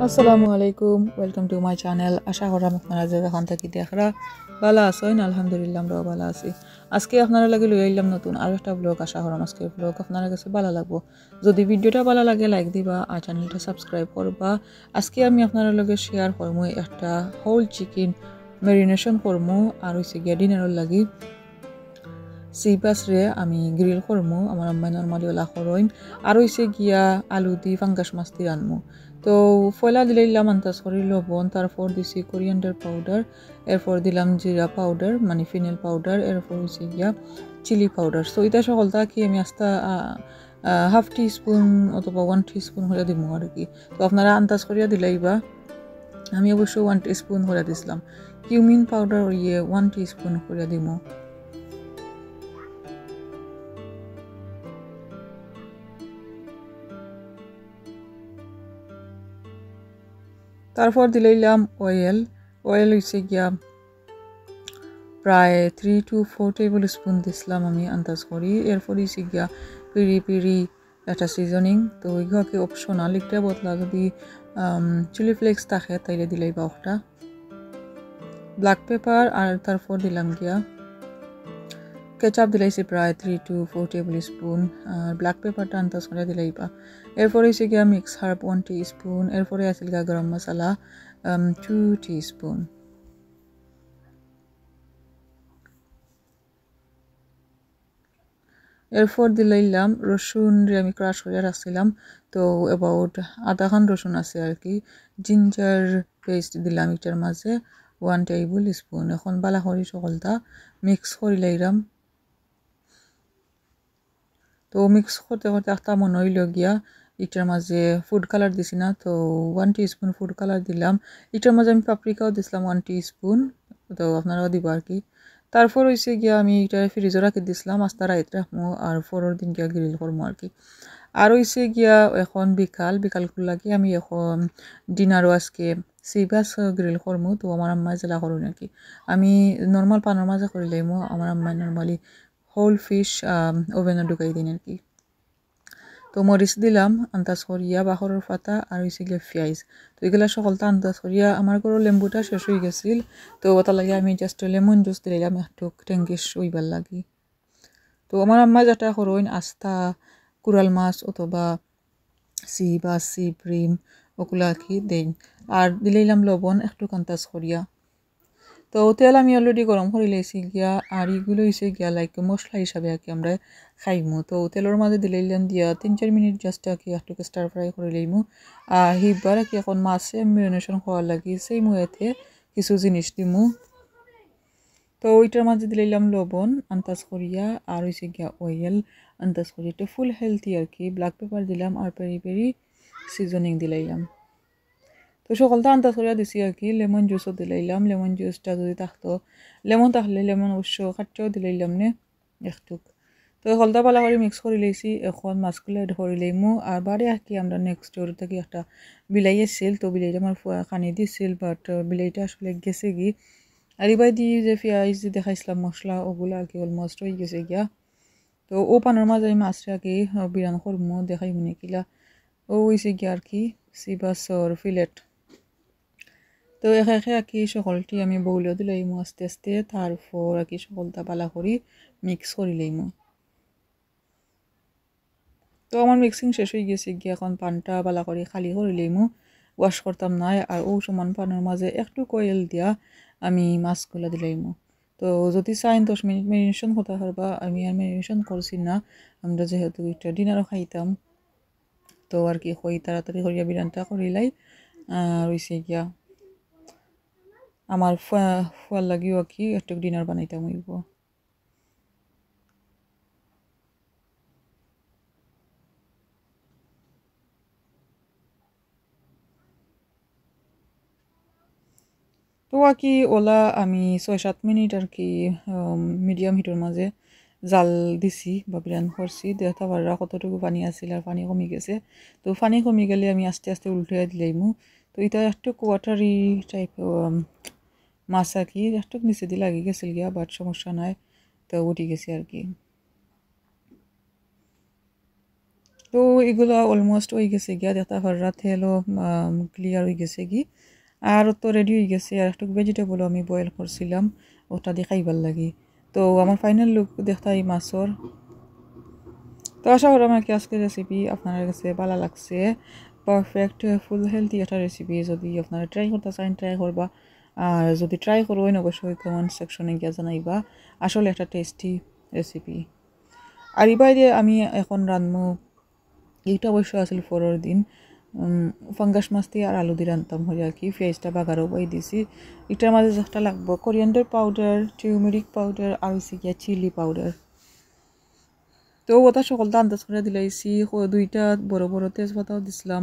আসসালামু আলাইকুম welcome to my channel আশা করাম আপনারা যে এখান থেকে দেখরা ভালো আছেন আলহামদুলিল্লাহ আমরাও ভালো আছি আজকে আপনারা লাগে লই আইলাম নতুন আর একটা ব্লগ আশা করাম আজকে ব্লগ আপনারা কাছে ভালো লাগবো যদি ভিডিওটা ভালো লাগে লাইক দিবা আর চ্যানেলটা সাবস্ক্রাইব করবা আজকে আমি আপনারা লগে শেয়ার করবো একটা হোল চিকেন ম্যারিনেশন করবো আর হইছে গিয়া ডিনারের লাগি সিবাস রে আমি গ্রিল করবো আমার আম্মাই নর্মালি ওলা করইন আর হইছে গিয়া আলু দি ফাঙ্গাস মাছ দি রানমু তো ফয়লা দিলাম আন্দাজ করি লবণ তারপর দিছি কোরিয়ান্ডার পাউডার এরপর দিলাম জিরা পাউডার মানে ফিনেল পাউডার এরপর হচ্ছে গিয়া চিলি পাউডার সো এটা সকলটা কি আমি আস্তা হাফ টি স্পুন অথবা 1 টিস্পুন হলে দিব আর কি তো আপনারা আন্দাজ করিয়া দিলাইবা আমি অবশ্য 1 টিস্পুন করে দিছিলাম কিউমিন পাউডার 1 টিস্পুন করে দিব তারপর দিলাম অয়েল হইছে গিয়া প্রায় 3 to 4 টেবিল স্পুন দিছিলাম আমি আন্দাজ করি এরপর হইছে গিয়া পিরি একটা সিজনিং তো ওইগুলোকে অপশনাল একটা বদলা যদি চিলি ফ্লেক্স থাকে তাইলে দিলাইবা একটা ব্ল্যাক পেপার আর তারপর দিলাম গিয়া কেচাপ দিলাইছি প্রায় 3 to 4 টেবিল স্পুন আর ব্ল্যাক পেপারটা আন্দাজ করে দিলাইবা এরপরে হইছে গিয়া মিক্স হার্ব 1 টিস্পুন এরপরে আছিল গিয়া গরম মশলা 2 টিস্পুন এরপর দিলাইলাম রসুন আমি ক্রাশ করে রাখছিলাম তো অ্যাবাউট আধা খান রসুন আছে আর কি জিঞ্জার পেস্ট দিলাম এটার মাঝে 1 টেবিল স্পুন এখন বালা করে সকলটা মিক্স করে লাইলাম তো মিক্স করতে করতে একটা মনে হইল গিয়া এটার মাঝে ফুড কালার দিছি না তো 1 টিস্পুন ফুড কালার দিলাম এটার মাঝে আমি পাপরিকাও দিছিলাম 1 টিস্পুন তো আপনারাও দিব আর কি তারপর হইছে গিয়া আমি এটা ফ্রিজে রাখি দিছিলাম আস্তা রাইত রাখমু আর পরের দিন গিয়া গ্রিল করমু আর কি আর হইছে গিয়া এখন বিকাল লাগি আমি এখন ডিনারও আজকে সিবাস গ্রিল করমু তো আমার আম্মা জেলা করুন আর কি আমি নর্মাল পানের মাঝে করিলাইমু আমার আম্মা নর্মালি হোল ফিশ ওভেনে ঢুকাই দিন আর কি তো মরিচ দিলাম আন্দাজ করিয়া বাহরের পাতা আর হইছে গিয়া পেঁয়াজ তো এগুলা সকলটা আন্দাজ করিয়া আমার ঘরের লেম্বুটা শেষ হয়ে গেছিল তো ওটা লাগে আমি জাস্ট লেমন জুস দিলাম একটু ট্যাঙ্কিশ হইবার লাগি তো আমার আম্মা যেটা করইন আস্তা কুরাল মাছ অথবা সি প্রিম ওগুলা কি দেন আর দিলাম লবণ একটু আন্দাজ করিয়া তো তেল আমি অলরেডি গরম করে লেছি গিয়া আর এগুলো হয়েছে গিয়া লাইক মশলা হিসাবে আর কি আমরা খাইমু তো তেলের মাঝে দিলাম দিয়া 3-4 মিনিট জাস্ট আর কি একটু স্টার ফ্রাই করে লইমু আর হিবার কি এখন মাছে ম্যারিনেশন হওয়ার লাগি সেই মুয়েতে কিছু জিনিস দিমু তো ওইটার মাঝে দিলাম লবণ আন্দাজ করিয়া আর হয়েছে গিয়া অয়েল আন্দাজ করি এটা ফুল হেলথি আর কি ব্ল্যাক পেপার দিলাম আর পেরি সিজনিং দিলাইলাম তো সকলটা আন্দাজ করিয়া দিছি আর কি লেমন জুসও দিলাইলাম লেমন জুসটা যদি থাকতো লেমন থাকলে লেমন অবশ্য খাটটাও দিলাইলাম নে একটুক তো সকলটা পালা করে মিক্স করে লইছি এখন মাছগুলো ধরে লইমু আর বাড়ি আর কি আমরা নেক্সট ডোর থেকে একটা বিলাই এসেছিল তো বিলাইটা আমার খানি দিছিল বাট বিলাইটা আসলে গেছে কি আর এবার দিয়ে যে পেঁয়াজ দেখাইছিলাম মশলা ওগুলো আর কি অলমোস্ট হয়ে গেছে গিয়া তো ও পানের মাঝে আমি মাছটা আর কি বিরান করমু দেখাই মনে কিলা ও হয়েছে গিয়া আর কি সিবাসর ফিলেট তো একে আর কি সকলটি আমি বউলিও দিলাইমু আস্তে আস্তে তারপর আর কি সকলটা পালা করি মিক্স করে লইমু তো আমার মিক্সিং শেষ হয়ে গেছে গিয়ে এখন পানটা বালা করে খালি করে লইমু ওয়াশ করতাম না আর ও সমান পানের মাঝে একটু কয়েল দিয়া আমি মাছগুলো দিলাইমু তো যদি চাইন 10 মিনিট ম্যারিনেশন হতে পারবা আমি আর ম্যারিনেশন করছি না আমরা যেহেতু একটা ডিনারও খাইতাম তো আর কি হই তাড়াতাড়ি করিয়া বিরানটা করিলাই আর হইছে গিয়া আমার ফুয়ার লাগিও কি একটু ডিনার বানাইতাম হইব তো আর কি ওলা আমি 6-7 মিনিট আর কি মিডিয়াম হিটের মাঝে জাল দিছি বা বিরান করছি দেখা পারা কতটুকু পানি আছিল আর পানি কমে গেছে তো পানি কমে গেলে আমি আস্তে আস্তে উল্টে দিলাইমু তো এটা একটু কোয়াটারি টাইপ মাছ আর কি একটু নিচে দিয়ে লাগি গেছিল গিয়া বাট সমস্যা নাই তো উঠে গেছে আর কি তো এগুলো অলমোস্ট হয়ে গেছে গিয়া দেখতে পাররা তেলও ক্লিয়ার হয়ে গেছে কি আর তো রেডি হয়ে গেছে আর একটু ভেজিটেবলও আমি বয়েল করছিলাম ওটা দিয়ে খাইবার লাগি তো আমার ফাইনাল লুক দেখতাই মাছর তো আশা করি আমার আজকের রেসিপি আপনার কাছে ভালো লাগছে পারফেক্ট ফুল হেলদি একটা রেসিপি যদি আপনারা ট্রাই করতে চান ট্রাই করবা আর যদি ট্রাই করবেন অবশ্যই কমেন্ট সেকশনে গিয়ে জানাইবা আসলে একটা টেস্টি রেসিপি আর এই বাইরে আমি এখন রান্নু এইটা অবশ্যই আসল পরের দিন ফাঙ্গাস মাছ দিয়ে আর আলু দিয়ে রান্তাম হয়ে আর কি পেঁয়াজটা বাগারও বই দিছি এটার মাঝে যেটা লাগবো কোরিয়ান্ডার পাউডার টিউমেরিক পাউডার আর হচ্ছে গিয়া চিলি পাউডার তো ওটা সকলটা আন্দাজ করে দিলাইছি দুইটা বড় বড় তেজপাতাও দিছিলাম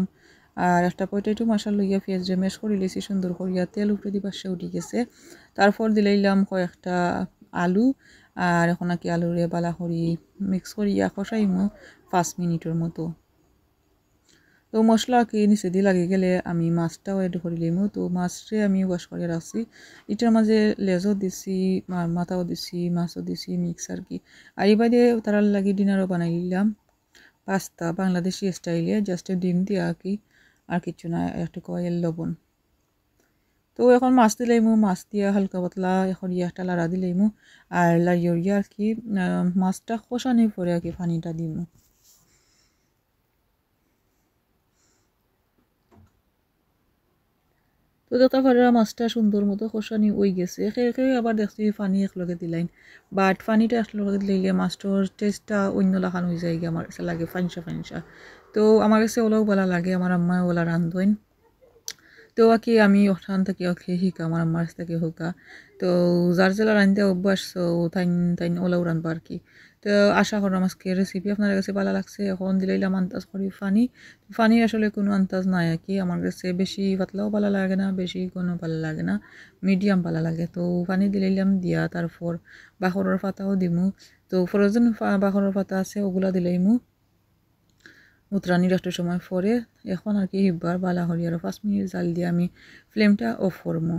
আর একটা পটেটো মশলা লইয়া পেঁয়াজ ম্যাশ করে লিছি সুন্দর করিয়া তেল উপরে দিবার সে উঠে গেছে তারপর দিলাইলাম কয়েকটা আলু আর এখন নাকি আলুরে বালা করি মিক্স করিয়া কষাইমো 5 মিনিটের মতো তো মশলা কি নিচে দিয়ে লাগে গেলে আমি মাছটাও এড করে লিমু তো মাছরে আমি ওয়াশ করে রাখছি এটার মাঝে লেজও দিছি মাথাও দিছি মাছও দিছি মিক্স আর কি আর এবারে তারার লাগি ডিনারও বানাই দিলাম পাস্তা বাংলাদেশি স্টাইলে জাস্ট ডিম দিয়ে আর কি আর কিছু না একটু কয়েল লবণ তো এখন মাছ দিলাইমু মাছ দিয়ে হালকা পাতলা এখন একটা লাড়া দিলাইমু আর লাড়িয়ে আর কি মাছটা কষানি পরে আর কি পানিটা দিমু তো দেখতে পারে মাছটা সুন্দর মতো কষানি ওই গেছে খেয়ে আবার দেখছি পানি একলগে দিলাইন বাট পানিটা একলগে দিলে মাছটার টেস্টটা অন্য লাখান হয়ে যায় আমার কাছে লাগে ফাইনসা ফাইনসা তো আমার কাছে ওলাও বলা লাগে আমার আম্মা ওলা রান্ধইন তো কি আমি ওখান থেকে ওকে শিকা আমার আম্মার কাছ থেকে হোকা তো যার জেলা রান্ধতে অভ্যাস তো তাইন তাইন ওলাও রান্ধবা আর কি তো আশা করলাম আজকে রেসিপি আপনার কাছে ভালো লাগছে এখন দিলাইলাম আন্দাজ করি ফানি আসলে কোনো আন্দাজ নাই আর কি আমার কাছে বেশি পাতলাও ভালো লাগে না বেশি কোনো ভালো লাগে না মিডিয়াম ভালো লাগে তো পানি দিলাইলাম দিয়া তারপর বাখরের পাতাও দিমু তো ফ্রোজেন বাখরের পাতা আছে ওগুলা দিলাইমু উতরানির একটু সময় পরে এখন আর কি হিববার বালা হরি আর 5 মিনিট জাল দিয়ে আমি ফ্লেমটা অফ করবো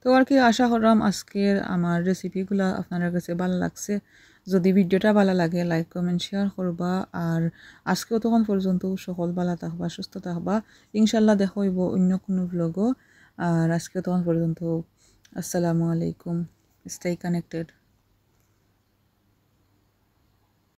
তো আর কি আশা করলাম আজকের আমার রেসিপিগুলো আপনার কাছে ভালো লাগছে যদি ভিডিওটা ভালো লাগে লাইক কমেন্ট শেয়ার করবা আর আজকেও তখন পর্যন্ত সকল ভালো থাকবা সুস্থ থাকবা ইনশাল্লাহ দেখা হইব অন্য কোনো ব্লগও আর আজকে তখন পর্যন্ত আসসালামু আলাইকুম স্টে কানেক্টেড